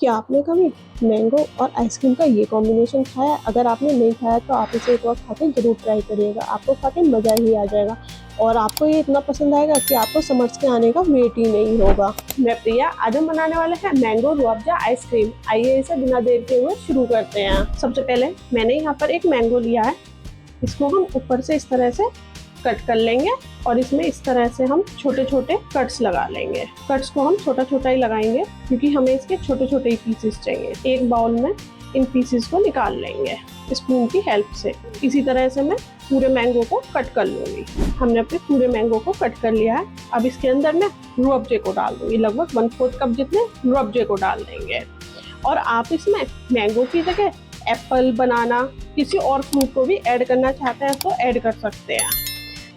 क्या आपने कभी मैंगो और आइसक्रीम का ये कॉम्बिनेशन खाया? अगर आपने नहीं खाया तो आप इसे एक बार खा के ज़रूर ट्राई करिएगा। आपको खा के मज़ा ही आ जाएगा और आपको ये इतना पसंद आएगा कि आपको समर्स के आने का वेट ही नहीं होगा। मैं प्रिया, आज हम बनाने वाले हैं मैंगो रूह अफ़ज़ा आइसक्रीम। आइए इसे बिना देर के हुए शुरू करते हैं। सबसे पहले मैंने यहाँ पर एक मैंगो लिया है। इसको हम ऊपर से इस तरह से कट कर लेंगे और इसमें इस तरह से हम छोटे छोटे कट्स लगा लेंगे। कट्स को हम छोटा छोटा ही लगाएंगे क्योंकि हमें इसके छोटे छोटे ही पीसेस चाहिए। एक बाउल में इन पीसेस को निकाल लेंगे स्पून की हेल्प से। इसी तरह से मैं पूरे मैंगो को कट कर लूँगी। हमने अपने पूरे मैंगो को कट कर लिया है। अब इसके अंदर मैं रूह अफ़ज़े को डाल दूँगी। लगभग 1/4 कप जितने रूह अफ़ज़े को डाल देंगे। और आप इसमें मैंगो की जगह एप्पल, बनाना, किसी और फ्रूट को भी ऐड करना चाहते हैं तो ऐड कर सकते हैं।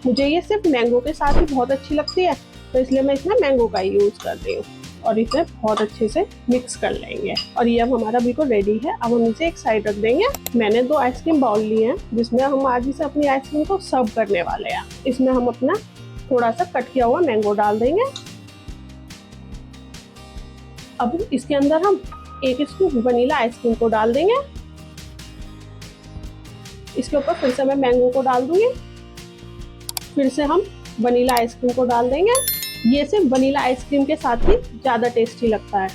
मुझे ये सिर्फ मैंगो के साथ ही बहुत अच्छी लगती है तो इसलिए मैं इसमें मैंगो का ही यूज़ कर रही हूँ। और इसे बहुत अच्छे से मिक्स कर लेंगे। और ये अब हमारा बिल्कुल रेडी है। अब हम इसे एक साइड रख देंगे। मैंने 2 आइसक्रीम बाउल लिए हैं जिसमें हम आज इसे अपनी आइसक्रीम को सर्व करने वाले हैं। इसमें हम अपना थोड़ा सा कट किया हुआ मैंगो डाल देंगे। अब इसके अंदर हम 1 स्कूप वनीला आइसक्रीम को डाल देंगे। इसके ऊपर फिर से मैं मैंगो को डाल दूंगी। फिर से हम वनीला आइसक्रीम को डाल देंगे। ये सिर्फ वनीला आइसक्रीम के साथ ही ज़्यादा टेस्टी लगता है।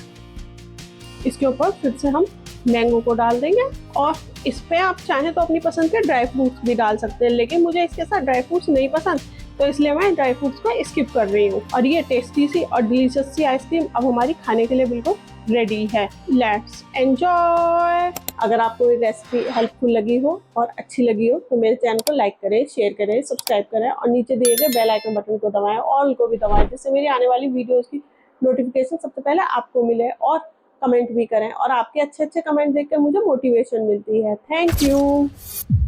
इसके ऊपर फिर से हम मैंगो को डाल देंगे और इस पे आप चाहें तो अपनी पसंद के ड्राई फ्रूट्स भी डाल सकते हैं, लेकिन मुझे इसके साथ ड्राई फ्रूट्स नहीं पसंद तो इसलिए मैं ड्राई फ्रूट्स को स्किप कर रही हूँ। और ये टेस्टी सी और डिलीशियस सी आइसक्रीम अब हमारी खाने के लिए बिल्कुल रेडी है। Let's enjoy. अगर आपको ये रेसिपी हेल्पफुल लगी हो और अच्छी लगी हो तो मेरे चैनल को लाइक करें, शेयर करें, सब्सक्राइब करें और नीचे दिए गए बेल आइकन बटन को दबाएं, ऑल को भी दबाएं, जिससे मेरी आने वाली वीडियोस की नोटिफिकेशन सबसे पहले आपको मिले। और कमेंट भी करें और आपके अच्छे अच्छे कमेंट देख कर मुझे मोटिवेशन मिलती है। Thank you.